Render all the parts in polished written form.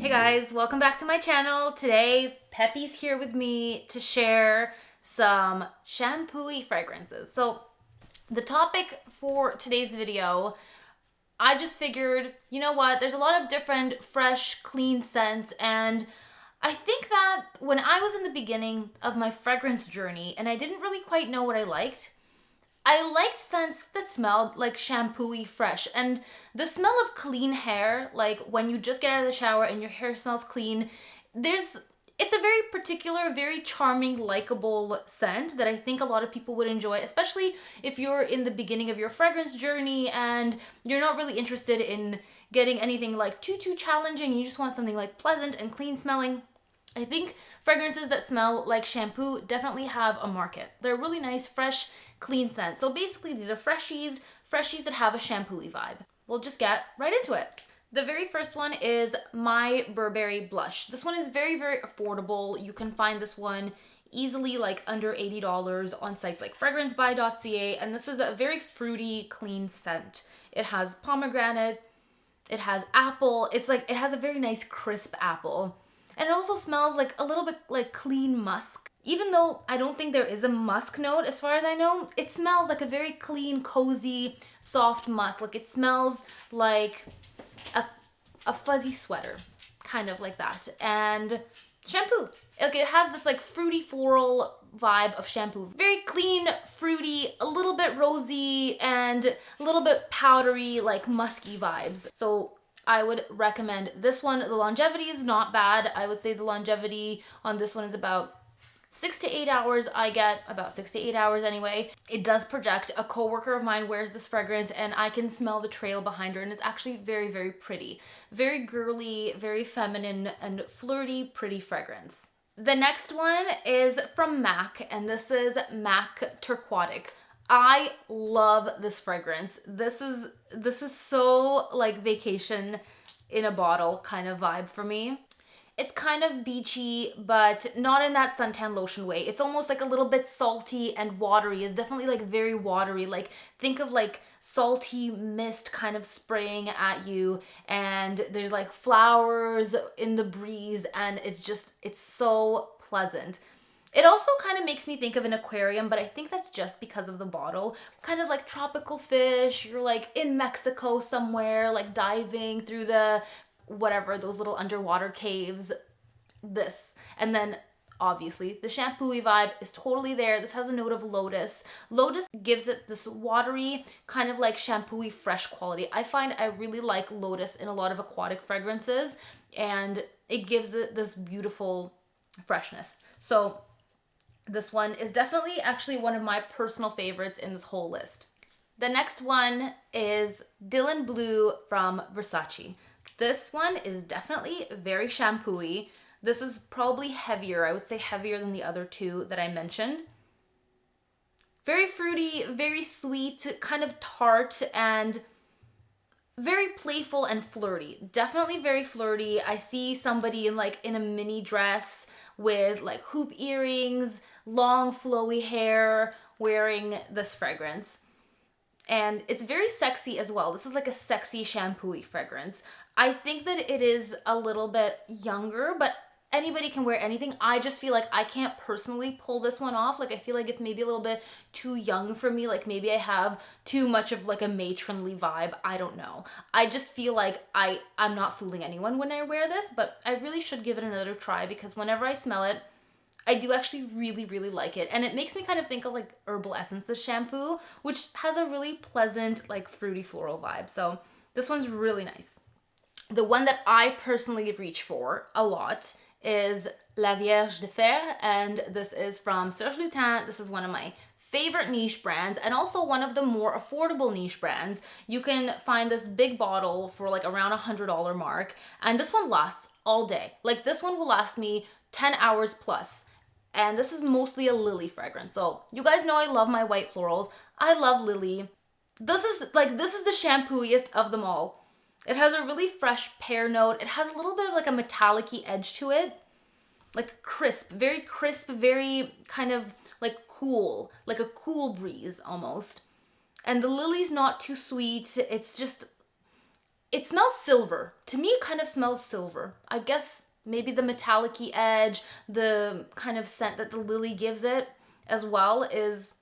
Hey guys, welcome back to my channel. Today, Peppy's here with me to share some shampooey fragrances. So the topic for today's video, I just figured, you know what, there's a lot of different fresh, clean scents, and I think that when I was in the beginning of my fragrance journey and I didn't really quite know what I liked scents that smelled like shampooey fresh. And the smell of clean hair, like when you just get out of the shower and your hair smells clean, it's a very particular, very charming, likable scent that I think a lot of people would enjoy, especially if you're in the beginning of your fragrance journey and you're not really interested in getting anything like too challenging. You just want something like pleasant and clean smelling. I think fragrances that smell like shampoo definitely have a market. They're really nice, fresh, clean scents. So basically these are freshies that have a shampooey vibe. We'll just get right into it. The very first one is my Burberry Blush. This one is very affordable. You can find this one easily like under $80 on sites like fragrancebuy.ca, and this is a very fruity, clean scent. It has pomegranate, it has apple. It has a very nice crisp apple. And it also smells like a little bit like clean musk. Even though I don't think there is a musk note as far as I know, it smells like a very clean, cozy, soft musk. Like it smells like a fuzzy sweater, kind of like that. And shampoo. Like it has this like fruity floral vibe of shampoo. Very clean, fruity, a little bit rosy, and a little bit powdery, like musky vibes. So I would recommend this one. The longevity is not bad. I would say the longevity on this one is about 6 to 8 hours. I get about 6 to 8 hours anyway. It does project. A coworker of mine wears this fragrance and I can smell the trail behind her, and it's actually very pretty. Very girly, very feminine and flirty, pretty fragrance. The next one is from MAC, and this is MAC Turquatic. I love this fragrance. This is so like vacation in a bottle kind of vibe for me. It's kind of beachy, but not in that suntan lotion way. It's almost like a little bit salty and watery. It's definitely like very watery. Like think of like salty mist kind of spraying at you, and there's like flowers in the breeze, and it's so pleasant. It also kind of makes me think of an aquarium, but I think that's just because of the bottle. Kind of like tropical fish. You're like in Mexico somewhere, like diving through the whatever, those little underwater caves. This. And then obviously the shampooey vibe is totally there. This has a note of lotus. Lotus gives it this watery, kind of like shampooey fresh quality. I find I really like lotus in a lot of aquatic fragrances, and it gives it this beautiful freshness. So this one is definitely actually one of my personal favorites in this whole list. The next one is Dylan Blue from Versace. This one is definitely very shampooey. This is probably heavier. I would say heavier than the other two that I mentioned. Very fruity, very sweet, kind of tart, and very playful and flirty. Definitely very flirty. I see somebody in a mini dress with like hoop earrings, long flowy hair, wearing this fragrance. And it's very sexy as well. This is like a sexy shampooey fragrance. I think that it is a little bit younger, but anybody can wear anything. I just feel like I can't personally pull this one off. Like I feel like it's maybe a little bit too young for me. Like maybe I have too much of like a matronly vibe. I don't know. I just feel like I'm not fooling anyone when I wear this, but I really should give it another try, because whenever I smell it, I do actually really like it. And it makes me kind of think of like Herbal Essences shampoo, which has a really pleasant like fruity floral vibe. So this one's really nice. The one that I personally reach for a lot is La Vierge de Fer, and this is from Serge. This is one of my favorite niche brands, and also one of the more affordable niche brands. You can find this big bottle for like around $100 mark, and this one lasts all day. Like this one will last me 10 hours plus. And this is mostly a lily fragrance. So you guys know I love my white florals. I love lily. This is the shampooiest of them all. It has a really fresh pear note. It has a little bit of like a metallic-y edge to it. Like crisp, very kind of like cool, like a cool breeze almost. And the lily's not too sweet. It's It smells silver. To me, it kind of smells silver. I guess maybe the metallic-y edge, the kind of scent that the lily gives it as well is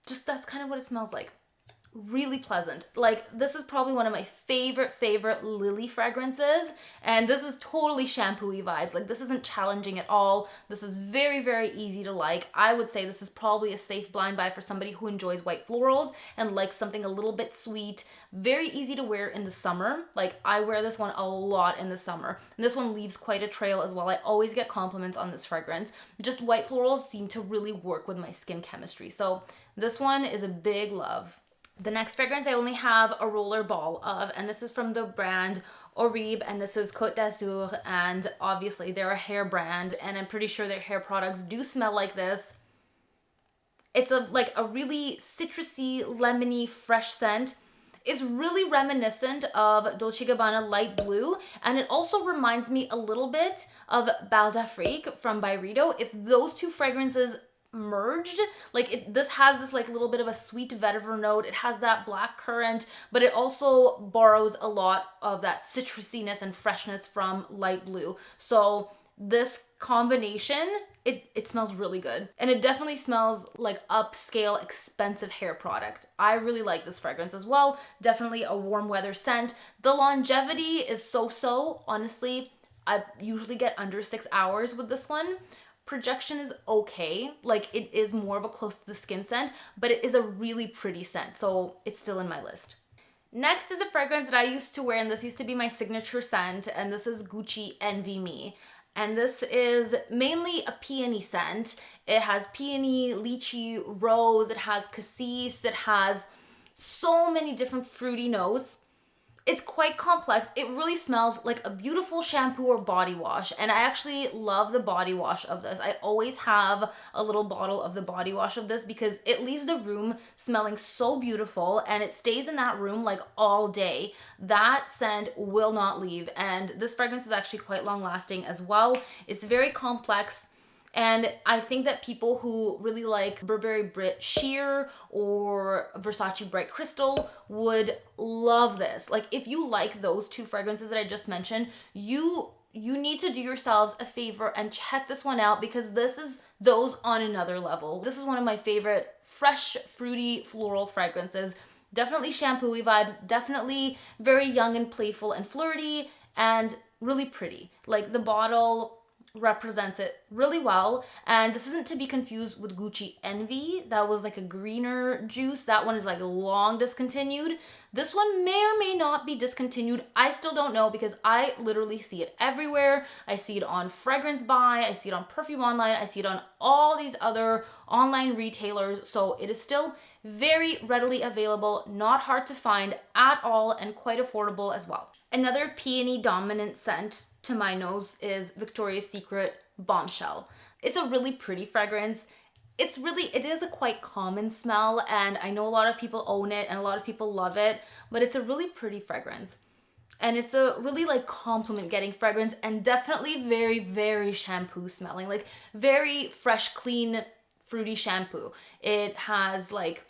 just, that's kind of what it smells like. Really pleasant. Like, this is probably one of my favorite lily fragrances, and this is totally shampoo-y vibes. Like, this isn't challenging at all. This is very easy to like. I would say this is probably a safe blind buy for somebody who enjoys white florals and likes something a little bit sweet. Very easy to wear in the summer. Like, I wear this one a lot in the summer, and this one leaves quite a trail as well. I always get compliments on this fragrance. Just white florals seem to really work with my skin chemistry, so this one is a big love. The next fragrance I only have a roller ball of, and this is from the brand Oribe, and this is Côte d'Azur, and obviously they're a hair brand, and I'm pretty sure their hair products do smell like this. It's like a really citrusy, lemony, fresh scent. It's really reminiscent of Dolce & Gabbana Light Blue, and it also reminds me a little bit of Bal d'Afrique from Byredo. If those two fragrances merged, like this has this like little bit of a sweet vetiver note. It has that black currant, but it also borrows a lot of that citrusiness and freshness from Light Blue. So this combination, it smells really good, and it definitely smells like upscale, expensive hair product. I really like this fragrance as well. Definitely a warm weather scent. The longevity is so. Honestly, I usually get under 6 hours with this one. Projection is okay, like it is more of a close to the skin scent, but it is a really pretty scent, so it's still in my list. Next is a fragrance that I used to wear, and this used to be my signature scent, and this is Gucci Envy Me. And this is mainly a peony scent. It has peony, lychee, rose, it has cassis, it has so many different fruity notes. It's quite complex. It really smells like a beautiful shampoo or body wash, and I actually love the body wash of this. I always have a little bottle of the body wash of this because it leaves the room smelling so beautiful, and it stays in that room like all day. That scent will not leave, and this fragrance is actually quite long lasting as well. It's very complex. And I think that people who really like Burberry Brit Sheer or Versace Bright Crystal would love this. Like, if you like those two fragrances that I just mentioned, you need to do yourselves a favor and check this one out, because this is those on another level. This is one of my favorite fresh, fruity, floral fragrances. Definitely shampoo-y vibes, definitely very young and playful and flirty, and really pretty. Like, the bottle represents it really well, and this isn't to be confused with Gucci Envy. That was like a greener juice. That one is like long discontinued. This one may or may not be discontinued. I still don't know, because I literally see it everywhere. I see it on Fragrance Buy, I see it on Perfume Online, I see it on all these other online retailers, so it is still very readily available, not hard to find at all, and quite affordable as well. Another peony dominant scent to my nose is Victoria's Secret Bombshell. It's a really pretty fragrance. It is a quite common smell, and I know a lot of people own it and a lot of people love it, but it's a really pretty fragrance. And it's a really like compliment getting fragrance, and definitely very shampoo smelling, like very fresh, clean, fruity shampoo. It has like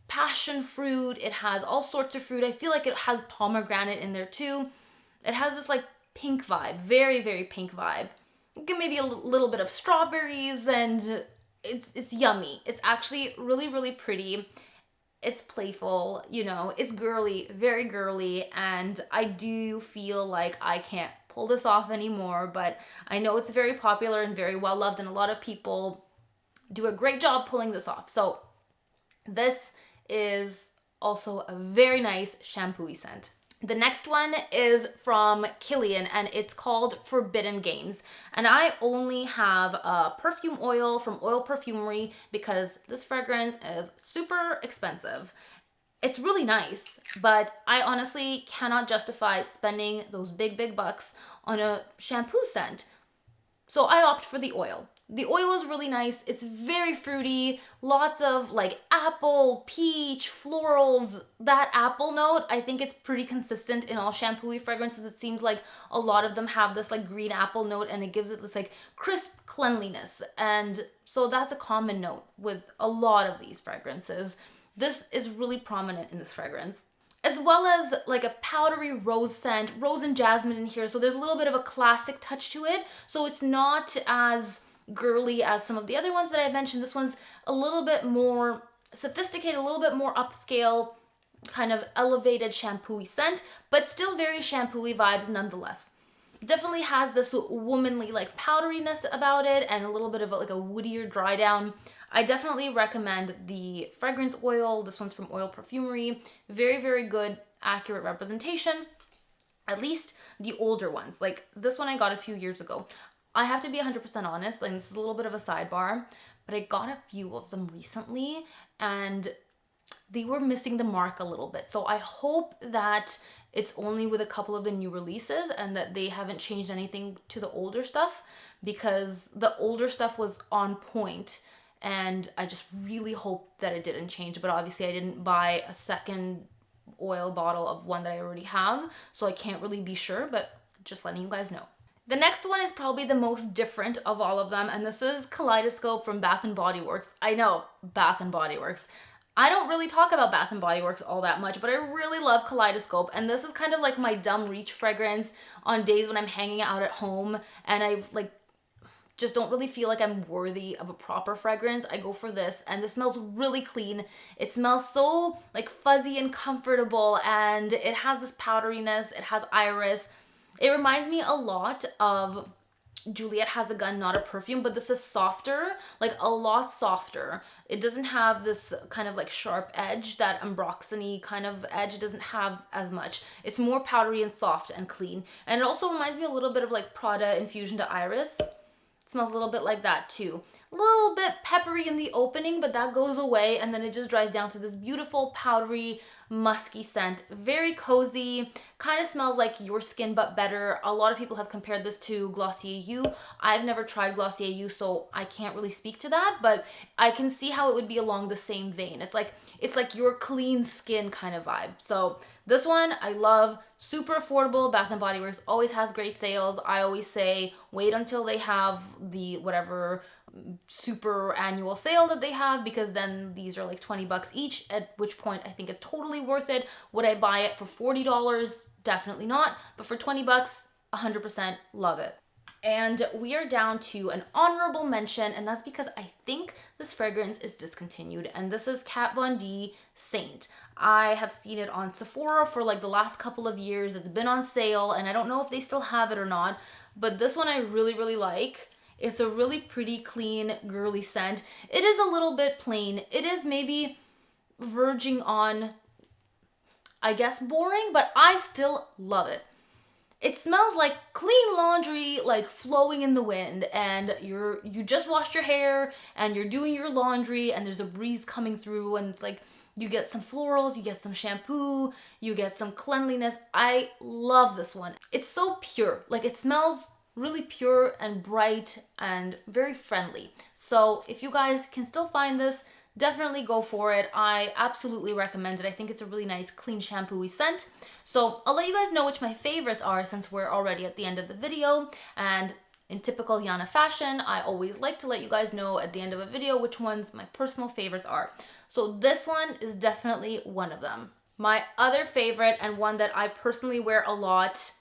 passion fruit, it has all sorts of fruit. I feel like it has pomegranate in there too. It has this like pink vibe, very pink vibe. Maybe a little bit of strawberries, and it's yummy. It's actually really pretty. It's playful, you know, it's girly, very girly, and I do feel like I can't pull this off anymore, but I know it's very popular and very well loved, and a lot of people do a great job pulling this off. So this is also a very nice shampoo-y scent. The next one is from Killian, and it's called Forbidden Games. And I only have a perfume oil from Oil Perfumery because this fragrance is super expensive. It's really nice, but I honestly cannot justify spending those big bucks on a shampoo scent. So I opt for the oil. The oil is really nice. It's very fruity, lots of like apple, peach, florals. That apple note, I think it's pretty consistent in all shampoo-y fragrances. It seems like a lot of them have this like green apple note, and it gives it this like crisp cleanliness. And so that's a common note with a lot of these fragrances. This is really prominent in this fragrance. as well as like a powdery rose scent, rose and jasmine in here. So there's a little bit of a classic touch to it. So it's not as girly as some of the other ones that I mentioned. This one's a little bit more sophisticated, a little bit more upscale, kind of elevated shampooey scent, but still very shampooey vibes nonetheless. Definitely has this womanly like powderiness about it and a little bit of like a woodier dry down. I definitely recommend the fragrance oil. This one's from Oil Perfumery. Very, very good, accurate representation. At least the older ones. Like this one I got a few years ago. I have to be 100% honest, like this is a little bit of a sidebar, but I got a few of them recently and they were missing the mark a little bit. So I hope that it's only with a couple of the new releases and that they haven't changed anything to the older stuff, because the older stuff was on point and I just really hope that it didn't change. But obviously I didn't buy a second oil bottle of one that I already have, so I can't really be sure, but just letting you guys know. The next one is probably the most different of all of them, and this is Kaleidescope from Bath & Body Works. I know, Bath & Body Works. I don't really talk about Bath & Body Works all that much, but I really love Kaleidescope, and this is kind of like my dumb reach fragrance on days when I'm hanging out at home and I like just don't really feel like I'm worthy of a proper fragrance. I go for this, and this smells really clean. It smells so like fuzzy and comfortable, and it has this powderiness, it has iris. It reminds me a lot of Juliet Has a Gun, Not a Perfume, but this is softer, like a lot softer. It doesn't have this kind of like sharp edge, that Ambroxany kind of edge. It doesn't have as much. It's more powdery and soft and clean. And it also reminds me a little bit of like Prada Infusion to Iris. It smells a little bit like that too. A little bit peppery in the opening, but that goes away and then it just dries down to this beautiful powdery musky scent. Very cozy, kind of smells like Your Skin but better. A lot of people have compared this to Glossier You. I've never tried Glossier You, so I can't really speak to that, but I can see how it would be along the same vein. It's like your clean skin kind of vibe. So this one I love. Super affordable. Bath & Body Works always has great sales. I always say wait until they have the whatever super annual sale that they have, because then these are like 20 bucks each, at which point I think it's totally worth it. Would I buy it for $40? Definitely not, but for 20 bucks, 100% love it. And we are down to an honorable mention, and that's because I think this fragrance is discontinued, and this is Kat Von D Saint. I have seen it on Sephora for like the last couple of years. It's been on sale, and I don't know if they still have it or not, but this one I really, really like. It's a really pretty, clean, girly scent. It is a little bit plain. It is maybe verging on, I guess, boring, but I still love it. It smells like clean laundry, like flowing in the wind, and you just washed your hair and you're doing your laundry and there's a breeze coming through, and it's like you get some florals, you get some shampoo, you get some cleanliness. I love this one. It's so pure. Like it smells really pure and bright and very friendly. So if you guys can still find this, definitely go for it. I absolutely recommend it. I think it's a really nice, clean, shampooey scent. So I'll let you guys know which my favorites are, since we're already at the end of the video. And in typical Yana fashion, I always like to let you guys know at the end of a video which ones my personal favorites are. So this one is definitely one of them. My other favorite, and one that I personally wear a lot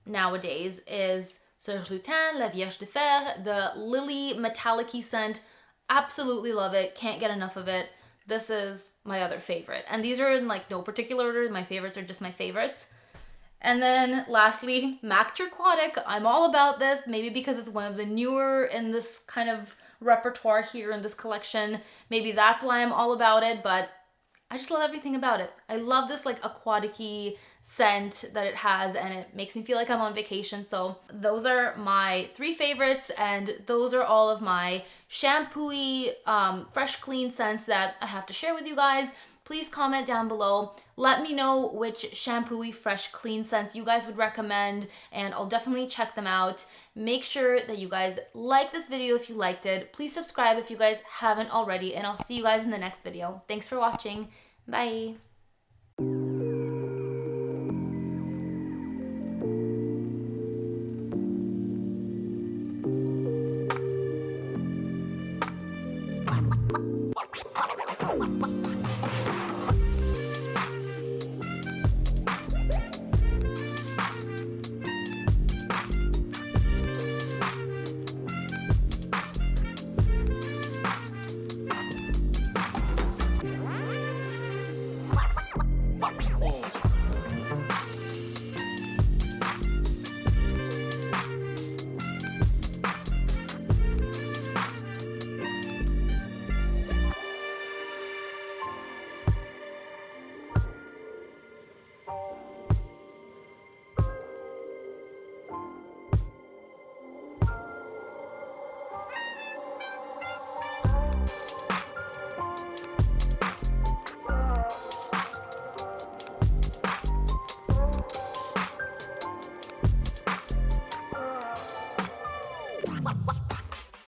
nowadays, is Serge Lutens, La Vierge de Fer, the lily metallic-y scent. Absolutely love it. Can't get enough of it. This is my other favorite. And these are in like no particular order. My favorites are just my favorites. And then lastly, MAC Turquatic. I'm all about this, maybe because it's one of the newer in this kind of repertoire here in this collection. Maybe that's why I'm all about it, but I just love everything about it. I love this like aquatic-y scent that it has, and it makes me feel like I'm on vacation. So those are my three favorites, and those are all of my shampooey, fresh, clean scents that I have to share with you guys. Please comment down below. Let me know which shampooey, fresh, clean scents you guys would recommend, and I'll definitely check them out. Make sure that you guys like this video if you liked it. Please subscribe if you guys haven't already, and I'll see you guys in the next video. Thanks for watching. Bye.